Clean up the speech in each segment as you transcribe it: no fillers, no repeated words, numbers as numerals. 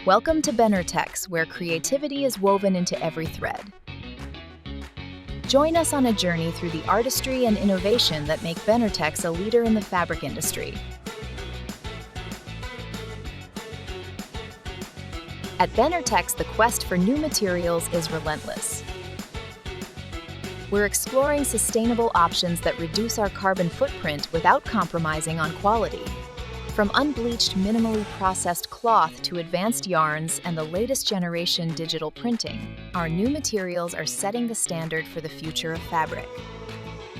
Welcome to Benartex, where creativity is woven into every thread. Join us on a journey through the artistry and innovation that make Benartex a leader in the fabric industry. At Benartex, the quest for new materials is relentless. We're exploring sustainable options that reduce our carbon footprint without compromising on quality. From unbleached, minimally processed cloth to advanced yarns and the latest generation digital printing, our new materials are setting the standard for the future of fabric.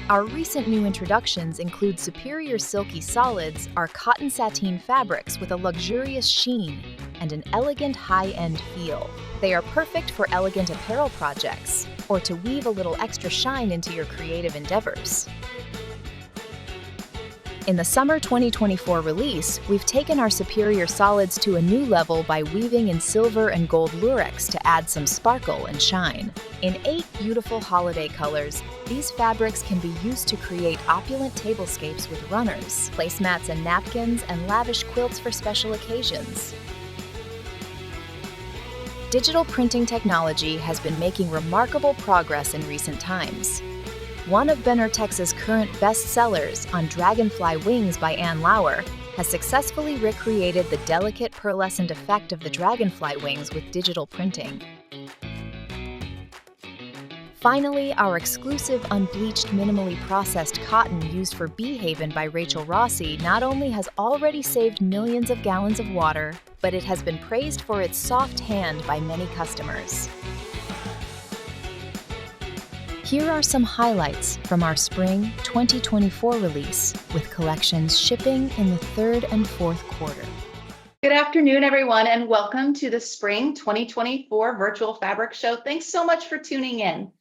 Our recent new introductions include superior silky solids, our cotton sateen fabrics with a luxurious sheen and an elegant high-end feel. They are perfect for elegant apparel projects or to weave a little extra shine into your creative endeavors. In the summer 2024 release, we've taken our superior solids to a new level by weaving in silver and gold lurex to add some sparkle and shine. In 8 beautiful holiday colors, these fabrics can be used to create opulent tablescapes with runners, placemats and napkins, and lavish quilts for special occasions. Digital printing technology has been making remarkable progress in recent times. One of Benartex's current bestsellers, On Dragonfly Wings by Anne Lauer, has successfully recreated the delicate pearlescent effect of the dragonfly wings with digital printing. Finally, our exclusive unbleached minimally processed cotton used for Bee Haven by Rachel Rossi not only has already saved millions of gallons of water, but it has been praised for its soft hand by many customers. Here are some highlights from our Spring 2024 release, with collections shipping in the 3rd and 4th quarter. Good afternoon, everyone, and welcome to the Spring 2024 Virtual Fabric Show. Thanks so much for tuning in.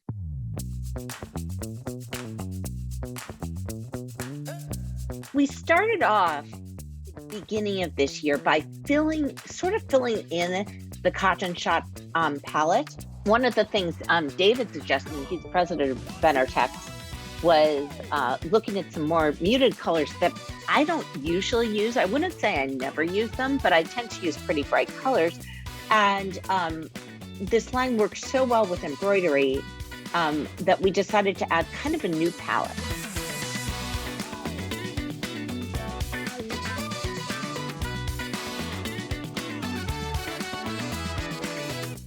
We started off at the beginning of this year by filling in the cotton shot palette. One of the things David suggested, he's president of Benartex, was looking at some more muted colors that I don't usually use. I wouldn't say I never use them, but I tend to use pretty bright colors. And this line works so well with embroidery that we decided to add kind of a new palette.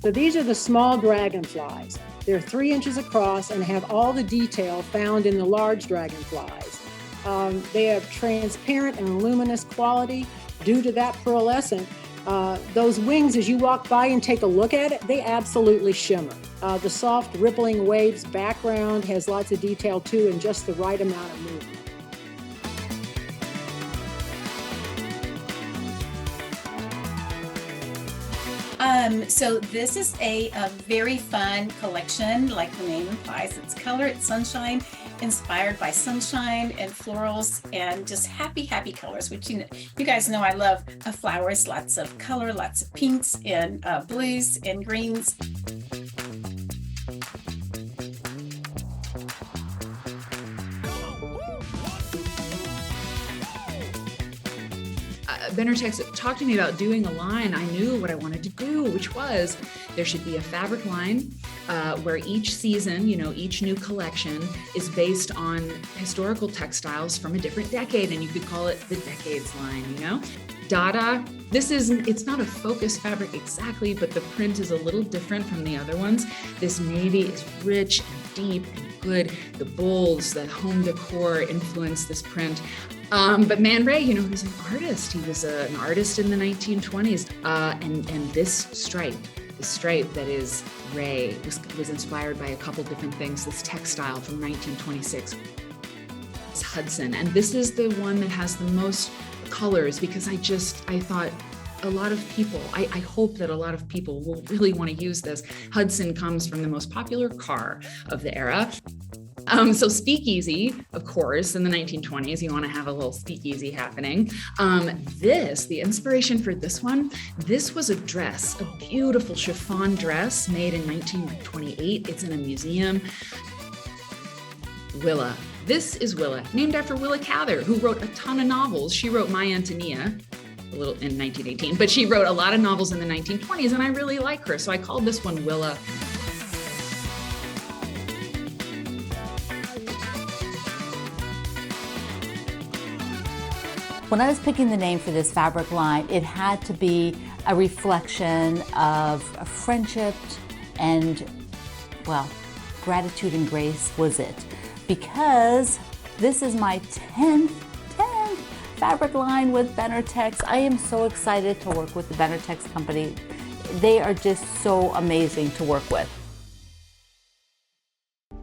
So these are the small dragonflies. They're 3 inches across and have all the detail found in the large dragonflies. They have transparent and luminous quality due to that pearlescent. Those wings, as you walk by and take a look at it, they absolutely shimmer. The soft rippling waves background has lots of detail too, and just the right amount of movement. So this is a very fun collection, like the name implies. It's color, it's sunshine, inspired by sunshine and florals and just happy colors, which you guys know I love flowers, lots of color, lots of pinks and blues and greens. Benartex talked to me about doing a line. I knew what I wanted to do, which was there should be a fabric line where each season, each new collection is based on historical textiles from a different decade, and you could call it the decades line, Dada, it's not a focus fabric exactly, but the print is a little different from the other ones. This navy is rich and deep and good. The bowls, the home decor influence this print. But Man Ray, he's an artist. He was an artist in the 1920s. And this stripe that is Ray was inspired by a couple different things. This textile from 1926. It's Hudson. And this is the one that has the most colors because I thought a lot of people, I hope that a lot of people will really want to use this. Hudson comes from the most popular car of the era. So speakeasy, of course, in the 1920s, you want to have a little speakeasy happening. The inspiration for this one, this was a dress, a beautiful chiffon dress made in 1928. It's in a museum. Willa. This is Willa, named after Willa Cather, who wrote a ton of novels. She wrote My Antonia. a little in 1918, but she wrote a lot of novels in the 1920s, and I really like her. So I called this one Willa. When I was picking the name for this fabric line, it had to be a reflection of friendship and, well, gratitude and grace was it. Because this is my 10th fabric line with Benartex. I am so excited to work with the Benartex company. They are just so amazing to work with.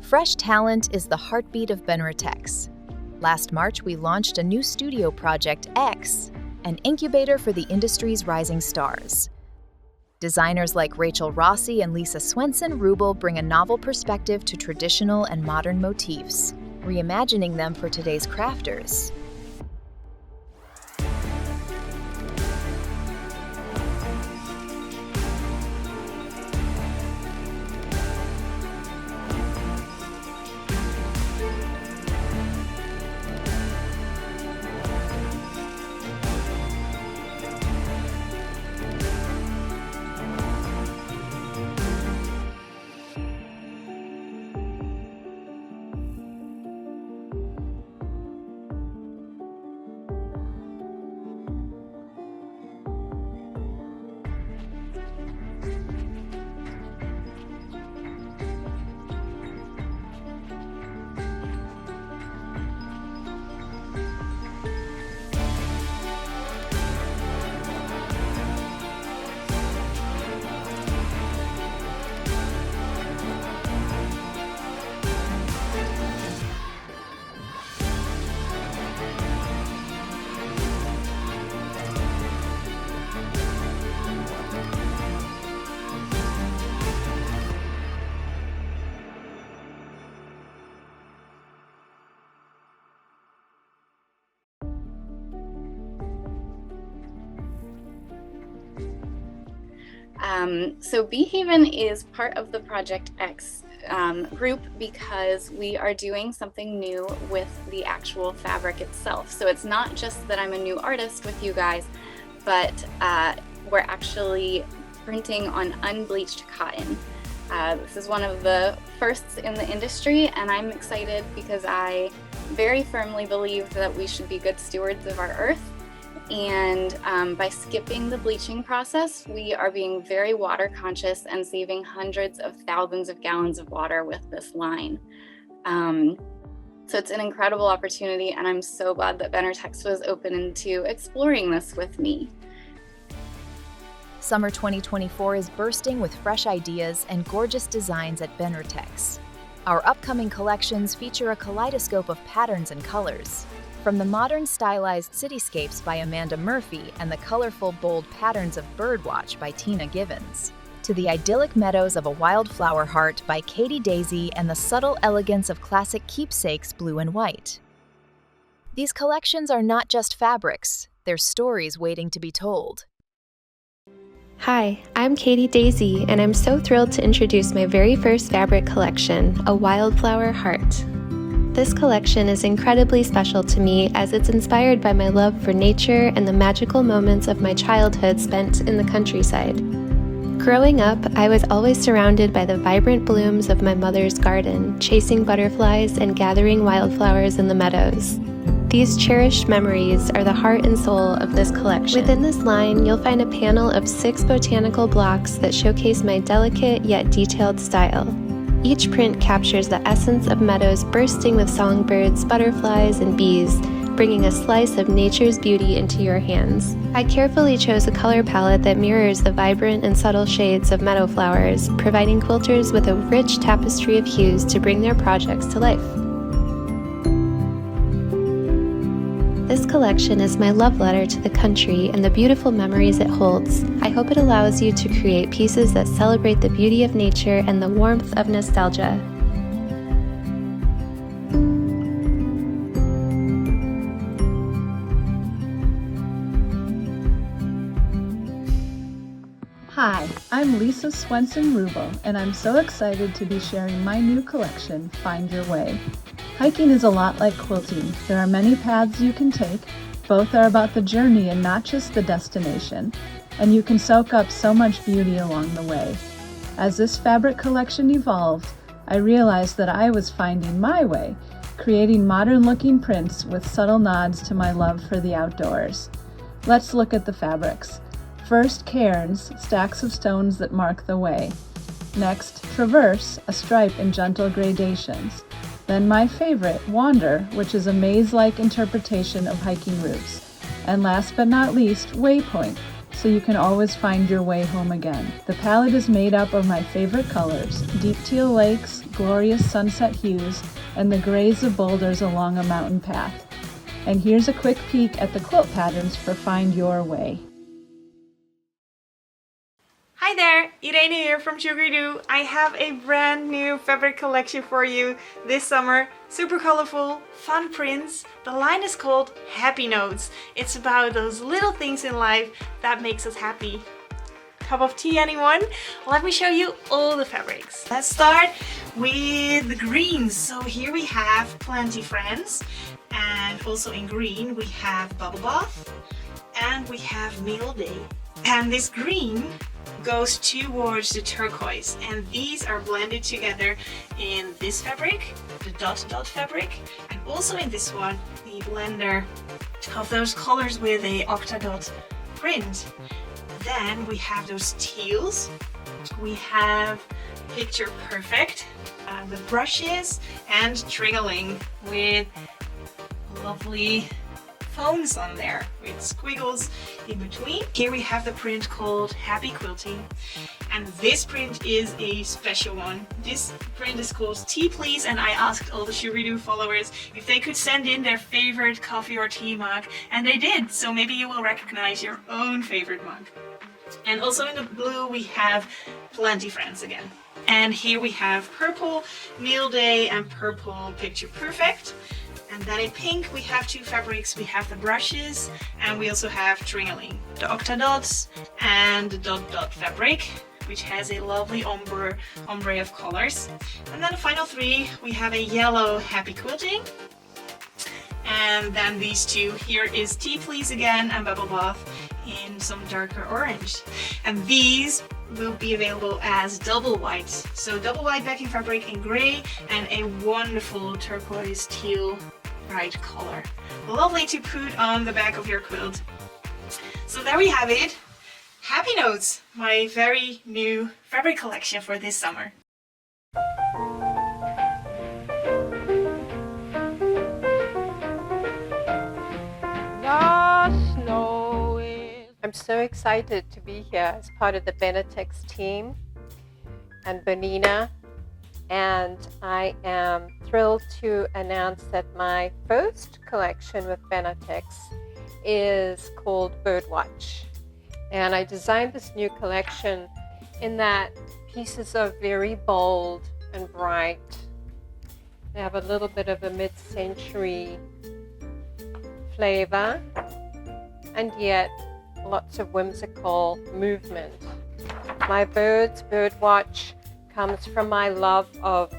Fresh talent is the heartbeat of Benartex. Last March, we launched a new studio project, X, an incubator for the industry's rising stars. Designers like Rachel Rossi and Lisa Swenson-Rubel bring a novel perspective to traditional and modern motifs, reimagining them for today's crafters. So Behaven is part of the Project X group because we are doing something new with the actual fabric itself. So it's not just that I'm a new artist with you guys, but we're actually printing on unbleached cotton. This is one of the firsts in the industry, and I'm excited because I very firmly believe that we should be good stewards of our earth. And by skipping the bleaching process, we are being very water conscious and saving hundreds of thousands of gallons of water with this line. So it's an incredible opportunity, and I'm so glad that Benartex was open to exploring this with me. Summer 2024 is bursting with fresh ideas and gorgeous designs at Benartex. Our upcoming collections feature a kaleidoscope of patterns and colors. From the modern stylized cityscapes by Amanda Murphy and the colorful, bold patterns of Birdwatch by Tina Givens, to the idyllic meadows of a wildflower heart by Katie Daisy and the subtle elegance of classic keepsakes blue and white. These collections are not just fabrics, they're stories waiting to be told. Hi, I'm Katie Daisy, and I'm so thrilled to introduce my very first fabric collection, a wildflower heart. This collection is incredibly special to me as it's inspired by my love for nature and the magical moments of my childhood spent in the countryside. Growing up, I was always surrounded by the vibrant blooms of my mother's garden, chasing butterflies and gathering wildflowers in the meadows. These cherished memories are the heart and soul of this collection. Within this line, you'll find a panel of 6 botanical blocks that showcase my delicate yet detailed style. Each print captures the essence of meadows bursting with songbirds, butterflies, and bees, bringing a slice of nature's beauty into your hands. I carefully chose a color palette that mirrors the vibrant and subtle shades of meadow flowers, providing quilters with a rich tapestry of hues to bring their projects to life. This collection is my love letter to the country and the beautiful memories it holds. I hope it allows you to create pieces that celebrate the beauty of nature and the warmth of nostalgia. Hi, I'm Lisa Swenson-Rubel, and I'm so excited to be sharing my new collection, Find Your Way. Hiking is a lot like quilting. There are many paths you can take, Both are about the journey and not just the destination, and you can soak up so much beauty along the way. As this fabric collection evolved, I realized that I was finding my way, creating modern-looking prints with subtle nods to my love for the outdoors. Let's look at the fabrics. First, cairns, stacks of stones that mark the way. Next, traverse, a stripe in gentle gradations. Then my favorite, wander, which is a maze-like interpretation of hiking routes. And last but not least, waypoint, so you can always find your way home again. The palette is made up of my favorite colors, deep teal lakes, glorious sunset hues, and the grays of boulders along a mountain path. And here's a quick peek at the quilt patterns for Find Your Way. Hi there, Irene here from Sugary Doo. I have a brand new fabric collection for you this summer. Super colorful, fun prints. The line is called Happy Notes. It's about those little things in life that makes us happy. Cup of tea, anyone? Let me show you all the fabrics. Let's start with the greens. So here we have Plenty Friends, and also in green we have Bubble Bath, and we have Meal Day. And this green goes towards the turquoise, and these are blended together in this fabric, the dot fabric, and also in this one, the blender of those colors with a octadot print. Then we have those teals, we have Picture Perfect, the brushes, and triggling with lovely phones on there with squiggles in between. Here we have the print called Happy Quilting, and this print is a special one. This print is called Tea Please, and I asked all the Sugary Doo followers if they could send in their favorite coffee or tea mug, and they did, so maybe you will recognize your own favorite mug. And also in the blue we have Plenty Friends again. And here we have purple Meal Day and purple Picture Perfect. And then in pink we have two fabrics. We have the brushes, and we also have triggling, the octadots and the dot fabric, which has a lovely ombre of colors. And then the final three, we have a yellow Happy Quilting, and then these two. Here is Tea Please again and Bubble Bath in some darker orange. And these will be available as double white. So double white backing fabric in gray and a wonderful turquoise teal bright color. Lovely to put on the back of your quilt. So there we have it. Happy Notes, my very new fabric collection for this summer. I'm so excited to be here as part of the Benartex team and Bonina, and I am thrilled to announce that my first collection with Benartex is called Birdwatch. And I designed this new collection in that pieces are very bold and bright. They have a little bit of a mid-century flavor, and yet lots of whimsical movement. My Birdwatch comes from my love of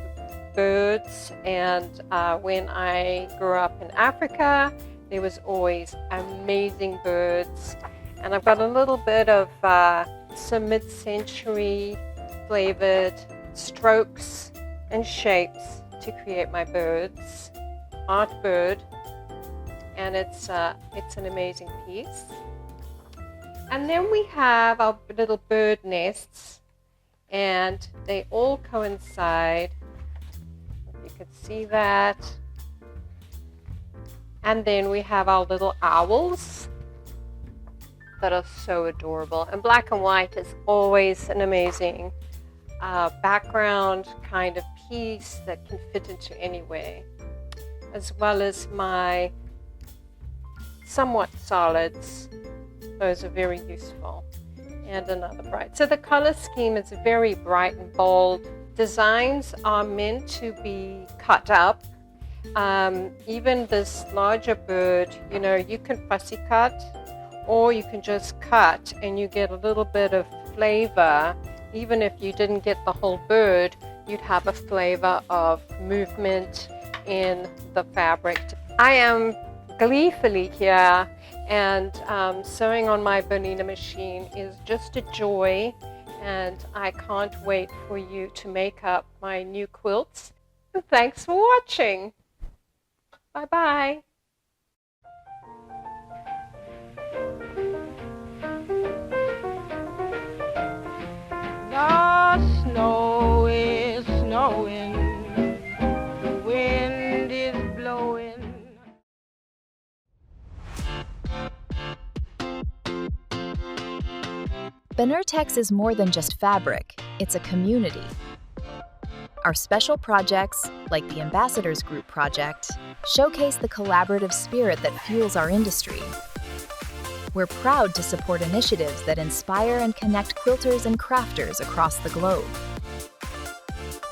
birds, and when I grew up in Africa, there was always amazing birds. And I've got a little bit of some mid-century flavored strokes and shapes to create my birds, art bird, and it's an amazing piece. And then we have our little bird nests, and they all coincide. You can see that. And then we have our little owls that are so adorable. And black and white is always an amazing background kind of piece that can fit into anywhere, as well as my somewhat solids. Those are very useful. And another bright. So the color scheme is very bright and bold. Designs are meant to be cut up. Even this larger bird, you know, you can fussy cut, or you can just cut and you get a little bit of flavor. Even if you didn't get the whole bird, you'd have a flavor of movement in the fabric. I am gleefully here And sewing on my Bernina machine is just a joy, and I can't wait for you to make up my new quilts. And thanks for watching. Bye-bye. The snow is snowing, the wind is blowing. Benartex is more than just fabric, it's a community. Our special projects, like the Ambassadors Group project, showcase the collaborative spirit that fuels our industry. We're proud to support initiatives that inspire and connect quilters and crafters across the globe.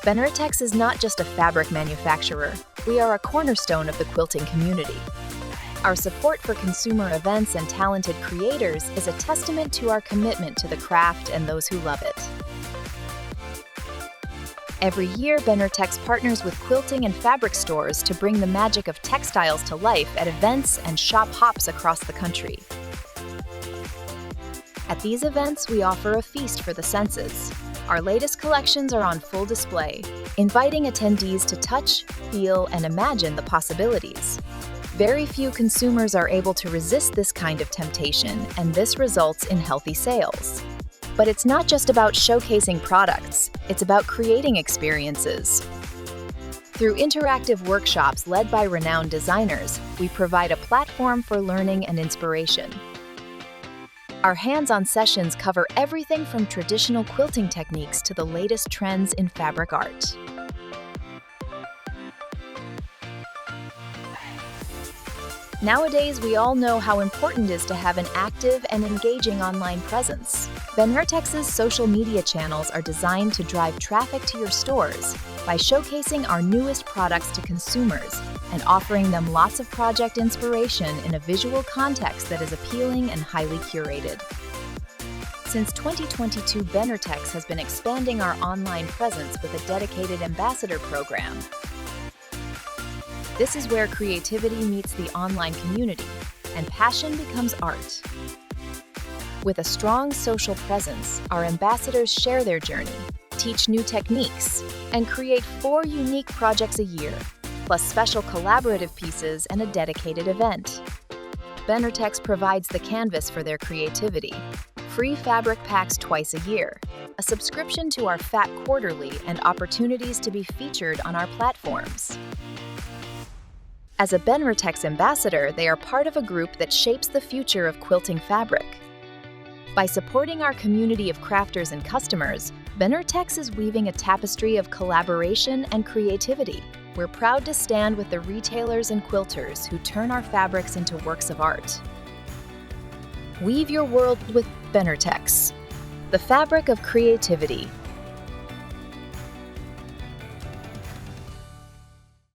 Benartex is not just a fabric manufacturer, we are a cornerstone of the quilting community. Our support for consumer events and talented creators is a testament to our commitment to the craft and those who love it. Every year, Benartex partners with quilting and fabric stores to bring the magic of textiles to life at events and shop hops across the country. At these events, we offer a feast for the senses. Our latest collections are on full display, inviting attendees to touch, feel, and imagine the possibilities. Very few consumers are able to resist this kind of temptation, and this results in healthy sales. But it's not just about showcasing products, it's about creating experiences. Through interactive workshops led by renowned designers, we provide a platform for learning and inspiration. Our hands-on sessions cover everything from traditional quilting techniques to the latest trends in fabric art. Nowadays, we all know how important it is to have an active and engaging online presence. Benartex's social media channels are designed to drive traffic to your stores by showcasing our newest products to consumers and offering them lots of project inspiration in a visual context that is appealing and highly curated. Since 2022, Benartex has been expanding our online presence with a dedicated ambassador program. This is where creativity meets the online community, and passion becomes art. With a strong social presence, our ambassadors share their journey, teach new techniques, and create 4 unique projects a year, plus special collaborative pieces and a dedicated event. Benartex provides the canvas for their creativity, free fabric packs twice a year, a subscription to our FAT Quarterly, and opportunities to be featured on our platforms. As a Benartex ambassador, they are part of a group that shapes the future of quilting fabric. By supporting our community of crafters and customers, Benartex is weaving a tapestry of collaboration and creativity. We're proud to stand with the retailers and quilters who turn our fabrics into works of art. Weave your world with Benartex, the fabric of creativity.